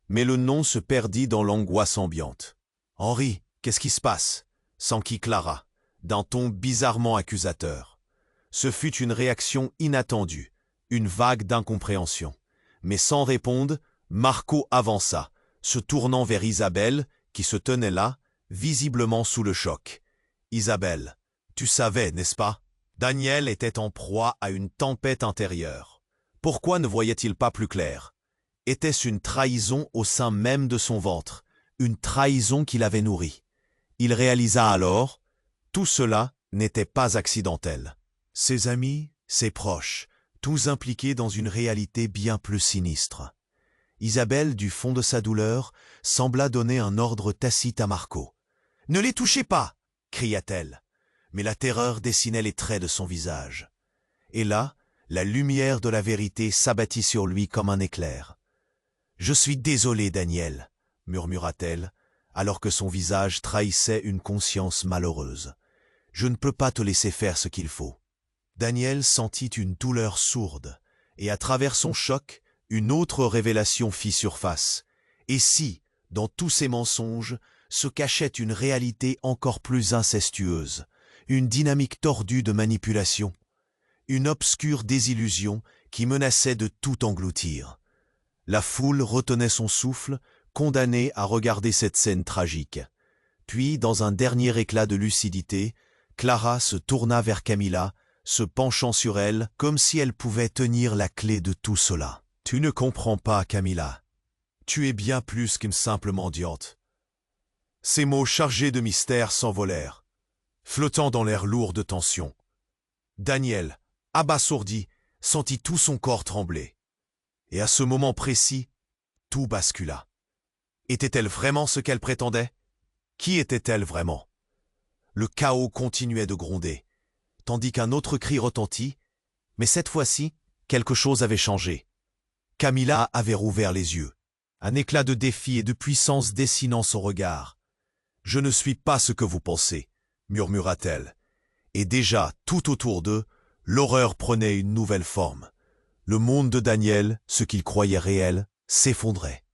A: mais le nom se perdit dans l'angoisse ambiante. « Henri, qu'est-ce qui se passe ?» s'enquit Clara, d'un ton bizarrement accusateur. Ce fut une réaction inattendue, une vague d'incompréhension. Mais sans répondre, Marco avança, se tournant vers Isabelle, qui se tenait là, visiblement sous le choc. « Isabelle, tu savais, n'est-ce pas ?» Daniel était en proie à une tempête intérieure. Pourquoi ne voyait-il pas plus clair? Était-ce une trahison au sein même de son ventre, une trahison qui l'avait nourri? Il réalisa alors, tout cela n'était pas accidentel. Ses amis, ses proches, tous impliqués dans une réalité bien plus sinistre. Isabelle, du fond de sa douleur, sembla donner un ordre tacite à Marco. « Ne les touchez pas !» cria-t-elle. Mais la terreur dessinait les traits de son visage. Et là, la lumière de la vérité s'abattit sur lui comme un éclair. « Je suis désolée, Daniel, » murmura-t-elle, alors que son visage trahissait une conscience malheureuse. « Je ne peux pas te laisser faire ce qu'il faut. » Daniel sentit une douleur sourde, et à travers son choc, une autre révélation fit surface. Et si, dans tous ces mensonges, se cachait une réalité encore plus incestueuse, une dynamique tordue de manipulation, une obscure désillusion qui menaçait de tout engloutir. La foule retenait son souffle, condamnée à regarder cette scène tragique. Puis, dans un dernier éclat de lucidité, Clara se tourna vers Camilla, se penchant sur elle comme si elle pouvait tenir la clé de tout cela. « Tu ne comprends pas, Camilla. Tu es bien plus qu'une simple mendiante. » Ces mots chargés de mystère s'envolèrent, flottant dans l'air lourd de tension. Daniel, abasourdi, sentit tout son corps trembler. Et à ce moment précis, tout bascula. Était-elle vraiment ce qu'elle prétendait? Qui était-elle vraiment? Le chaos continuait de gronder, tandis qu'un autre cri retentit, mais cette fois-ci, quelque chose avait changé. Camilla avait rouvert les yeux, un éclat de défi et de puissance dessinant son regard. « Je ne suis pas ce que vous pensez », murmura-t-elle. Et déjà, tout autour d'eux, l'horreur prenait une nouvelle forme. Le monde de Daniel, ce qu'il croyait réel, s'effondrait.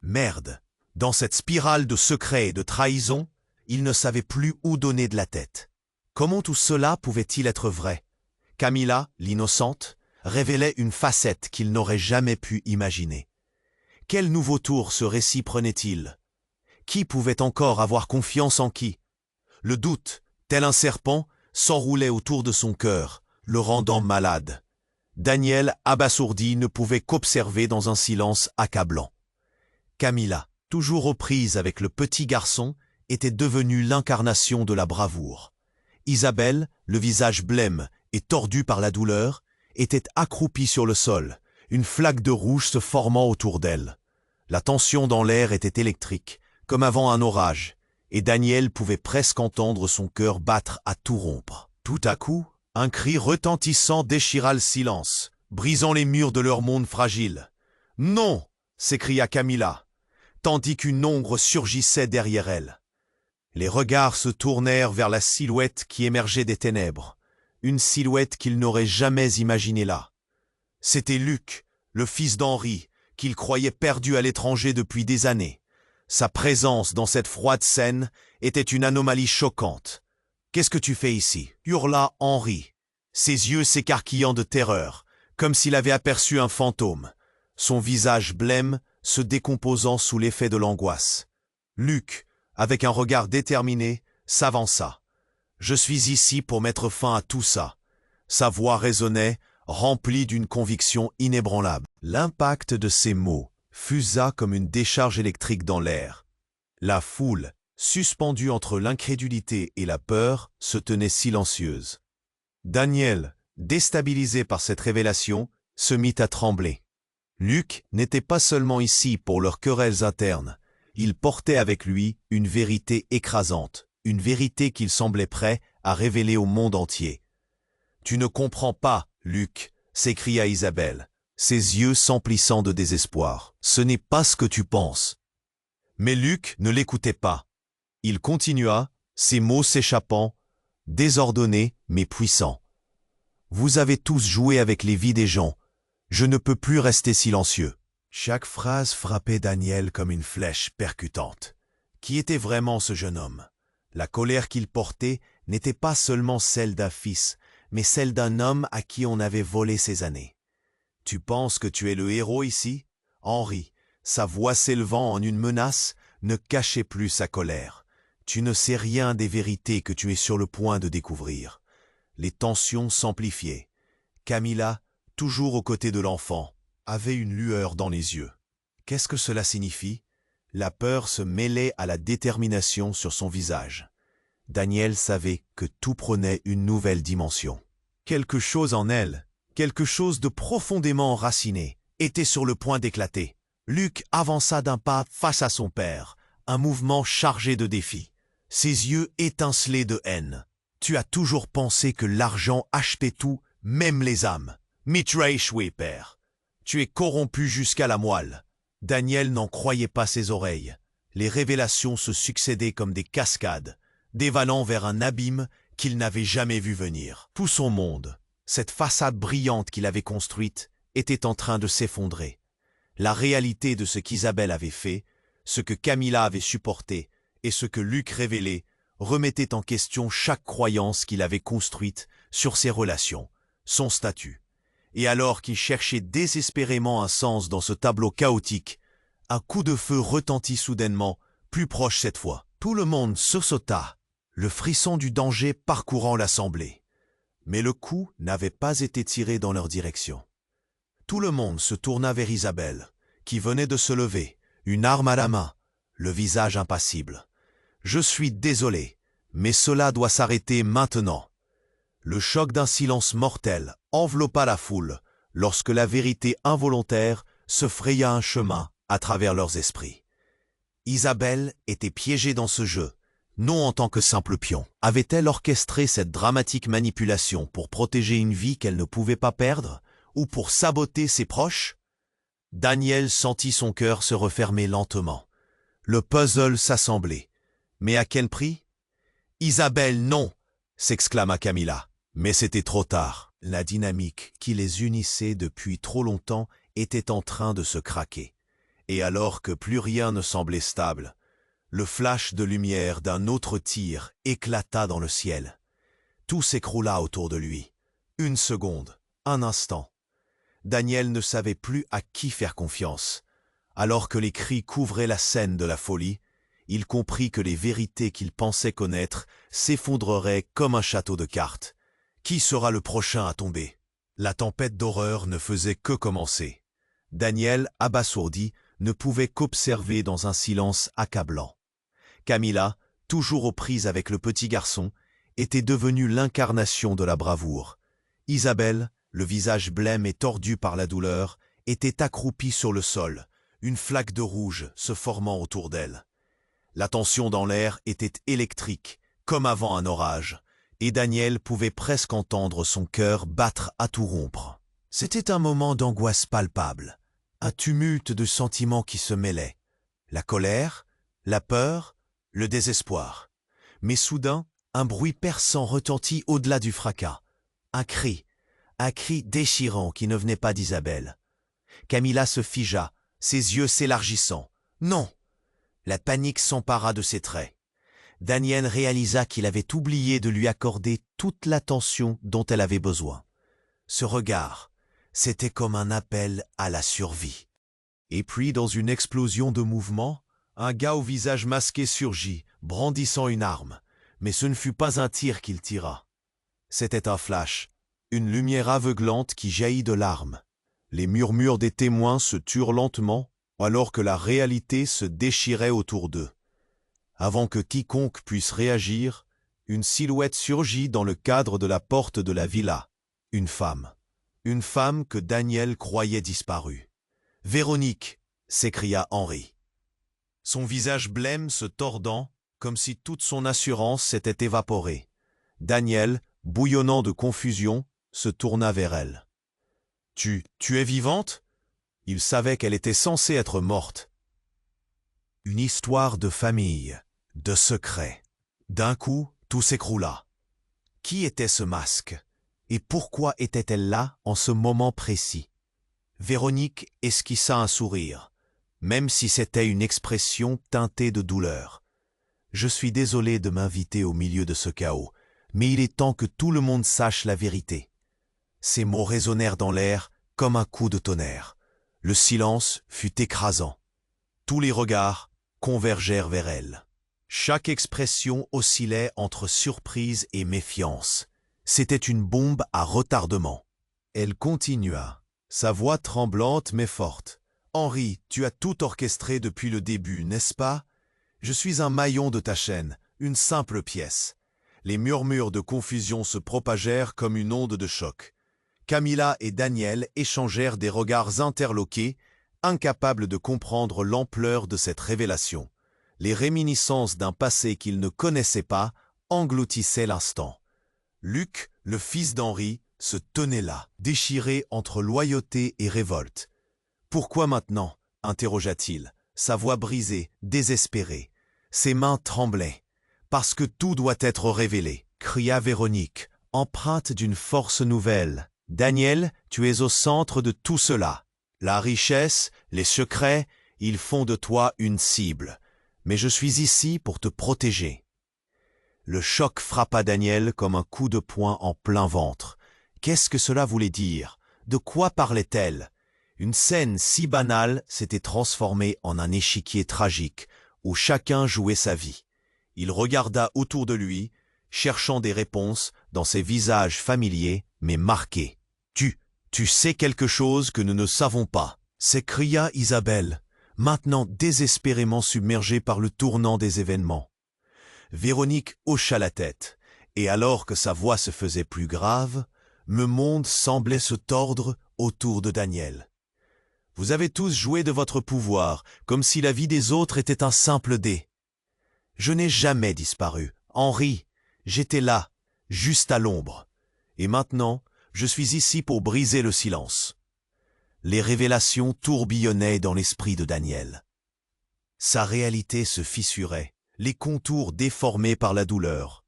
A: Merde! Dans cette spirale de secrets et de trahison, il ne savait plus où donner de la tête. Comment tout cela pouvait-il être vrai? Camilla, l'innocente, révélait une facette qu'il n'aurait jamais pu imaginer. Quel nouveau tour ce récit prenait-il? Qui pouvait encore avoir confiance en qui? Le doute, tel un serpent, s'enroulait autour de son cœur, le rendant malade. Daniel, abasourdi, ne pouvait qu'observer dans un silence accablant. Camilla, toujours aux prises avec le petit garçon, était devenue l'incarnation de la bravoure. Isabelle, le visage blême et tordu par la douleur, était accroupie sur le sol, une flaque de rouge se formant autour d'elle. La tension dans l'air était électrique, comme avant un orage, et Daniel pouvait presque entendre son cœur battre à tout rompre. Tout à coup, un cri retentissant déchira le silence, brisant les murs de leur monde fragile. « Non !» s'écria Camilla, tandis qu'une ombre surgissait derrière elle. Les regards se tournèrent vers la silhouette qui émergeait des ténèbres, une silhouette qu'ils n'auraient jamais imaginée là. C'était Luc, le fils d'Henri, qu'il croyait perdu à l'étranger depuis des années. Sa présence dans cette froide scène était une anomalie choquante. « Qu'est-ce que tu fais ici » hurla Henri, ses yeux s'écarquillant de terreur, comme s'il avait aperçu un fantôme, son visage blême se décomposant sous l'effet de l'angoisse. Luc, avec un regard déterminé, s'avança. « Je suis ici pour mettre fin à tout ça. » Sa voix résonnait, remplie d'une conviction inébranlable. L'impact de ces mots fusa comme une décharge électrique dans l'air. La foule, suspendue entre l'incrédulité et la peur, se tenait silencieuse. Daniel, déstabilisé par cette révélation, se mit à trembler. Luc n'était pas seulement ici pour leurs querelles internes, il portait avec lui une vérité écrasante, une vérité qu'il semblait prêt à révéler au monde entier. « Tu ne comprends pas, Luc !» s'écria Isabelle, ses yeux s'emplissant de désespoir. « Ce n'est pas ce que tu penses. » Mais Luc ne l'écoutait pas. Il continua, ses mots s'échappant, désordonnés mais puissants. « Vous avez tous joué avec les vies des gens. Je ne peux plus rester silencieux. » Chaque phrase frappait Daniel comme une flèche percutante. Qui était vraiment ce jeune homme? La colère qu'il portait n'était pas seulement celle d'un fils, mais celle d'un homme à qui on avait volé ses années. « Tu penses que tu es le héros ici ?» Henri, sa voix s'élevant en une menace, ne cachait plus sa colère. « Tu ne sais rien des vérités que tu es sur le point de découvrir. » Les tensions s'amplifiaient. Camilla, toujours aux côtés de l'enfant, avait une lueur dans les yeux. Qu'est-ce que cela signifie? La peur se mêlait à la détermination sur son visage. Daniel savait que tout prenait une nouvelle dimension. Quelque chose en elle, quelque chose de profondément enraciné, était sur le point d'éclater. Luc avança d'un pas face à son père, un mouvement chargé de défi. Ses yeux étincelaient de haine. « Tu as toujours pensé que l'argent achetait tout, même les âmes. Mais tu as échoué, père. Tu es corrompu jusqu'à la moelle. » Daniel n'en croyait pas ses oreilles. Les révélations se succédaient comme des cascades, dévalant vers un abîme qu'il n'avait jamais vu venir. Tout son monde, cette façade brillante qu'il avait construite, était en train de s'effondrer. La réalité de ce qu'Isabelle avait fait, ce que Camilla avait supporté et ce que Luc révélait, remettait en question chaque croyance qu'il avait construite sur ses relations, son statut. Et alors qu'il cherchait désespérément un sens dans ce tableau chaotique, un coup de feu retentit soudainement, plus proche cette fois. Tout le monde sursauta, le frisson du danger parcourant l'assemblée. Mais le coup n'avait pas été tiré dans leur direction. Tout le monde se tourna vers Isabelle, qui venait de se lever, une arme à la main, le visage impassible. « Je suis désolé, mais cela doit s'arrêter maintenant. » Le choc d'un silence mortel enveloppa la foule lorsque la vérité involontaire se fraya un chemin à travers leurs esprits. Isabelle était piégée dans ce jeu, non en tant que simple pion. Avait-elle orchestré cette dramatique manipulation pour protéger une vie qu'elle ne pouvait pas perdre, ou pour saboter ses proches? Daniel sentit son cœur se refermer lentement. Le puzzle s'assemblait. Mais à quel prix? « Isabelle, non !» s'exclama Camilla. Mais c'était trop tard. La dynamique qui les unissait depuis trop longtemps était en train de se craquer. Et alors que plus rien ne semblait stable, le flash de lumière d'un autre tir éclata dans le ciel. Tout s'écroula autour de lui. Une seconde, un instant. Daniel ne savait plus à qui faire confiance. Alors que les cris couvraient la scène de la folie, il comprit que les vérités qu'il pensait connaître s'effondreraient comme un château de cartes. Qui sera le prochain à tomber? La tempête d'horreur ne faisait que commencer. Daniel, abasourdi, ne pouvait qu'observer dans un silence accablant. Camilla, toujours aux prises avec le petit garçon, était devenue l'incarnation de la bravoure. Isabelle, le visage blême et tordu par la douleur, était accroupie sur le sol, une flaque de rouge se formant autour d'elle. La tension dans l'air était électrique, comme avant un orage, et Daniel pouvait presque entendre son cœur battre à tout rompre. C'était un moment d'angoisse palpable, un tumulte de sentiments qui se mêlaient. La colère, la peur, le désespoir. Mais soudain, un bruit perçant retentit au-delà du fracas. Un cri déchirant qui ne venait pas d'Isabelle. Camilla se figea, ses yeux s'élargissant. « Non ! La panique s'empara de ses traits. Daniel réalisa qu'il avait oublié de lui accorder toute l'attention dont elle avait besoin. Ce regard, c'était comme un appel à la survie. Et puis, dans une explosion de mouvement, un gars au visage masqué surgit, brandissant une arme. Mais ce ne fut pas un tir qu'il tira. C'était un flash, une lumière aveuglante qui jaillit de l'arme. Les murmures des témoins se turent lentement, alors que la réalité se déchirait autour d'eux. Avant que quiconque puisse réagir, une silhouette surgit dans le cadre de la porte de la villa. Une femme que Daniel croyait disparue. « Véronique !» s'écria Henri. Son visage blême se tordant, comme si toute son assurance s'était évaporée. Daniel, bouillonnant de confusion, se tourna vers elle. « Tu es vivante ?» Il savait qu'elle était censée être morte. Une histoire de famille, de secret. D'un coup, tout s'écroula. Qui était ce masque? Et pourquoi était-elle là en ce moment précis? Véronique esquissa un sourire, même si c'était une expression teintée de douleur. « Je suis désolé de m'inviter au milieu de ce chaos, mais il est temps que tout le monde sache la vérité. » Ces mots résonnèrent dans l'air comme un coup de tonnerre. Le silence fut écrasant. Tous les regards convergèrent vers elle. Chaque expression oscillait entre surprise et méfiance. C'était une bombe à retardement. Elle continua, sa voix tremblante mais forte. « Henri, tu as tout orchestré depuis le début, n'est-ce pas? Je suis un maillon de ta chaîne, une simple pièce. » Les murmures de confusion se propagèrent comme une onde de choc. Camilla et Daniel échangèrent des regards interloqués, incapables de comprendre l'ampleur de cette révélation. Les réminiscences d'un passé qu'ils ne connaissaient pas engloutissaient l'instant. Luc, le fils d'Henri, se tenait là, déchiré entre loyauté et révolte. « Pourquoi maintenant ?» interrogea-t-il, sa voix brisée, désespérée. Ses mains tremblaient. « Parce que tout doit être révélé !» cria Véronique, empreinte d'une force nouvelle. « Daniel, tu es au centre de tout cela. La richesse, les secrets, ils font de toi une cible. Mais je suis ici pour te protéger. » Le choc frappa Daniel comme un coup de poing en plein ventre. Qu'est-ce que cela voulait dire? De quoi parlait-elle? Une scène si banale s'était transformée en un échiquier tragique, où chacun jouait sa vie. Il regarda autour de lui, cherchant des réponses dans ces visages familiers mais marqués. « Tu sais quelque chose que nous ne savons pas !» s'écria Isabelle, maintenant désespérément submergée par le tournant des événements. Véronique hocha la tête, et alors que sa voix se faisait plus grave, le monde semblait se tordre autour de Daniel. « Vous avez tous joué de votre pouvoir, comme si la vie des autres était un simple dé. Je n'ai jamais disparu. Henri, j'étais là, juste à l'ombre. Et maintenant, je suis ici pour briser le silence. » Les révélations tourbillonnaient dans l'esprit de Daniel. Sa réalité se fissurait, les contours déformés par la douleur.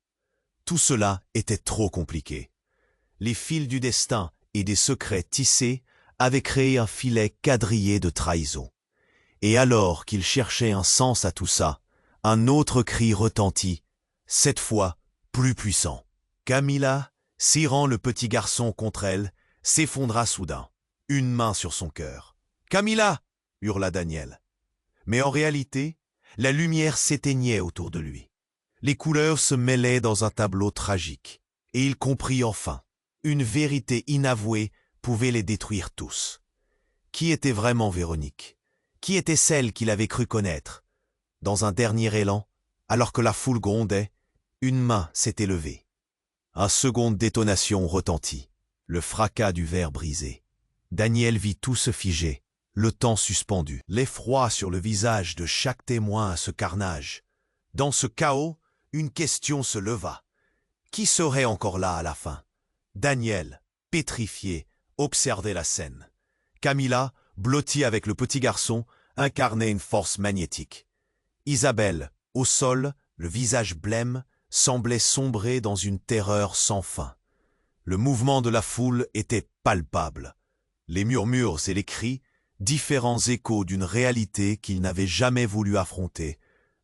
A: Tout cela était trop compliqué. Les fils du destin et des secrets tissés avaient créé un filet quadrillé de trahison. Et alors qu'il cherchait un sens à tout ça, un autre cri retentit, cette fois plus puissant. Camilla, serrant le petit garçon contre elle, s'effondra soudain, une main sur son cœur. « Camilla !» hurla Daniel. Mais en réalité, la lumière s'éteignait autour de lui. Les couleurs se mêlaient dans un tableau tragique, et il comprit enfin. Une vérité inavouée pouvait les détruire tous. Qui était vraiment Véronique? Qui était celle qu'il avait cru connaître? Dans un dernier élan, alors que la foule grondait, une main s'était levée. Une seconde détonation retentit, le fracas du verre brisé. Daniel vit tout se figer, le temps suspendu, l'effroi sur le visage de chaque témoin à ce carnage. Dans ce chaos, une question se leva. Qui serait encore là à la fin? Daniel, pétrifié, observait la scène. Camilla, blottie avec le petit garçon, incarnait une force magnétique. Isabelle, au sol, le visage blême, semblait sombrer dans une terreur sans fin. Le mouvement de la foule était palpable. Les murmures et les cris, différents échos d'une réalité qu'il n'avait jamais voulu affronter,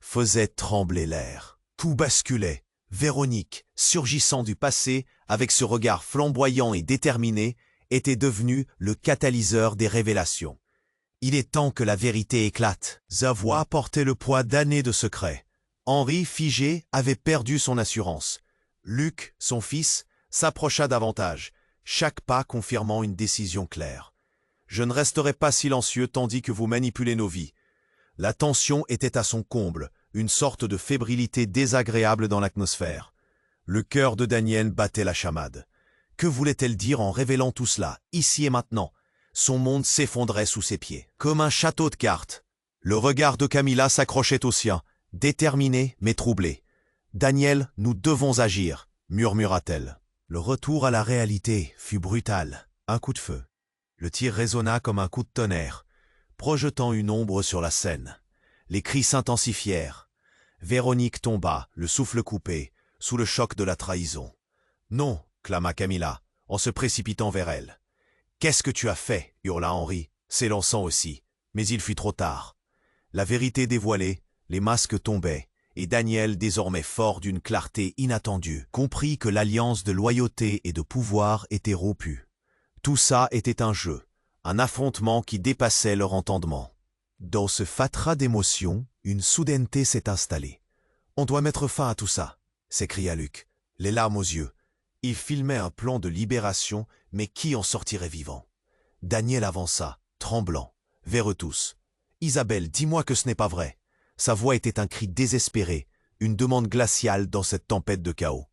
A: faisait trembler l'air. Tout basculait. Véronique, surgissant du passé, avec ce regard flamboyant et déterminé, était devenue le catalyseur des révélations. Il est temps que la vérité éclate. Sa voix portait le poids d'années de secrets. Henri, figé, avait perdu son assurance. Luc, son fils, s'approcha davantage, chaque pas confirmant une décision claire. Je ne resterai pas silencieux tandis que vous manipulez nos vies. La tension était à son comble, une sorte de fébrilité désagréable dans l'atmosphère. Le cœur de Daniel battait la chamade. Que voulait-elle dire en révélant tout cela, ici et maintenant? Son monde s'effondrait sous ses pieds, comme un château de cartes. Le regard de Camilla s'accrochait au sien, déterminé mais troublé. « Daniel, nous devons agir », murmura-t-elle. Le retour à la réalité fut brutal. Un coup de feu. Le tir résonna comme un coup de tonnerre, projetant une ombre sur la scène. Les cris s'intensifièrent. Véronique tomba, le souffle coupé, sous le choc de la trahison. « Non !» clama Camilla, en se précipitant vers elle. « Qu'est-ce que tu as fait ?» hurla Henri, s'élançant aussi. Mais il fut trop tard. La vérité dévoilée, les masques tombaient, et Daniel, désormais fort d'une clarté inattendue, comprit que l'alliance de loyauté et de pouvoir était rompue. Tout ça était un jeu, un affrontement qui dépassait leur entendement. Dans ce fatras d'émotions, une soudaineté s'est installée. « On doit mettre fin à tout ça !» s'écria Luc, les larmes aux yeux. Il filmait un plan de libération, mais qui en sortirait vivant? Daniel avança, tremblant, vers eux tous. « Isabelle, dis-moi que ce n'est pas vrai !» Sa voix était un cri désespéré, une demande glaciale dans cette tempête de chaos.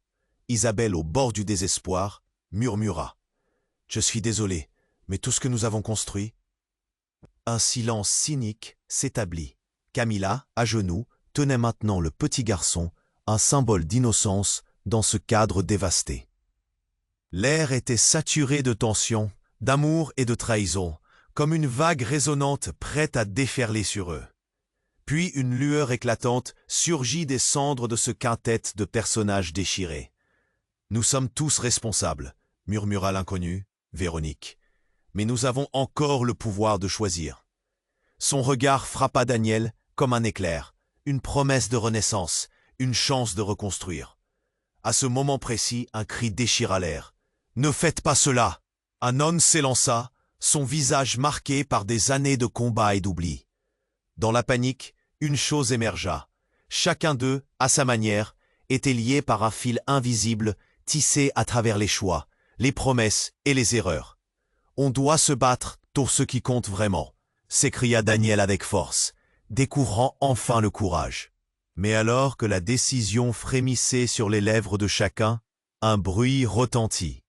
A: Isabelle, au bord du désespoir, murmura. « Je suis désolé, mais tout ce que nous avons construit... » Un silence cynique s'établit. Camilla, à genoux, tenait maintenant le petit garçon, un symbole d'innocence dans ce cadre dévasté. L'air était saturé de tension, d'amour et de trahison, comme une vague résonnante prête à déferler sur eux. Puis une lueur éclatante surgit des cendres de ce quintet de personnages déchirés. « Nous sommes tous responsables », murmura l'inconnu, Véronique. « Mais nous avons encore le pouvoir de choisir. » Son regard frappa Daniel comme un éclair, une promesse de renaissance, une chance de reconstruire. À ce moment précis, un cri déchira l'air. « Ne faites pas cela !» Un homme s'élança, son visage marqué par des années de combat et d'oubli. Dans la panique, une chose émergea. Chacun d'eux, à sa manière, était lié par un fil invisible tissé à travers les choix, les promesses et les erreurs. « On doit se battre pour ce qui compte vraiment », s'écria Daniel avec force, découvrant enfin le courage. Mais alors que la décision frémissait sur les lèvres de chacun, un bruit retentit.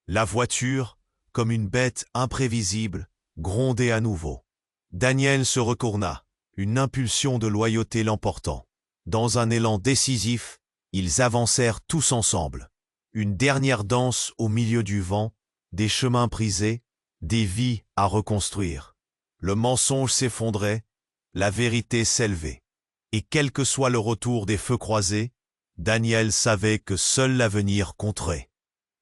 A: La voiture, comme une bête imprévisible, grondait à nouveau. Daniel se retourna, une impulsion de loyauté l'emportant. Dans un élan décisif, ils avancèrent tous ensemble. Une dernière danse au milieu du vent, des chemins brisés, des vies à reconstruire. Le mensonge s'effondrait, la vérité s'élevait. Et quel que soit le retour des feux croisés, Daniel savait que seul l'avenir compterait.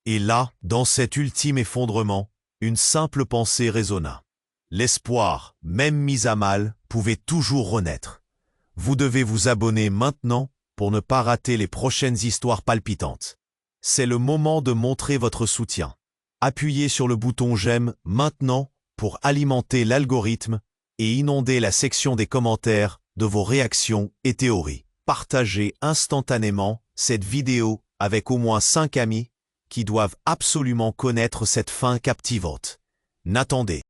A: Et là, dans cet ultime effondrement, une simple pensée résonna. L'espoir, même mis à mal, pouvait toujours renaître. Vous devez vous abonner maintenant pour ne pas rater les prochaines histoires palpitantes. C'est le moment de montrer votre soutien. Appuyez sur le bouton j'aime maintenant pour alimenter l'algorithme et inonder la section des commentaires de vos réactions et théories. Partagez instantanément cette vidéo avec au moins 5 amis qui doivent absolument connaître cette fin captivante. N'attendez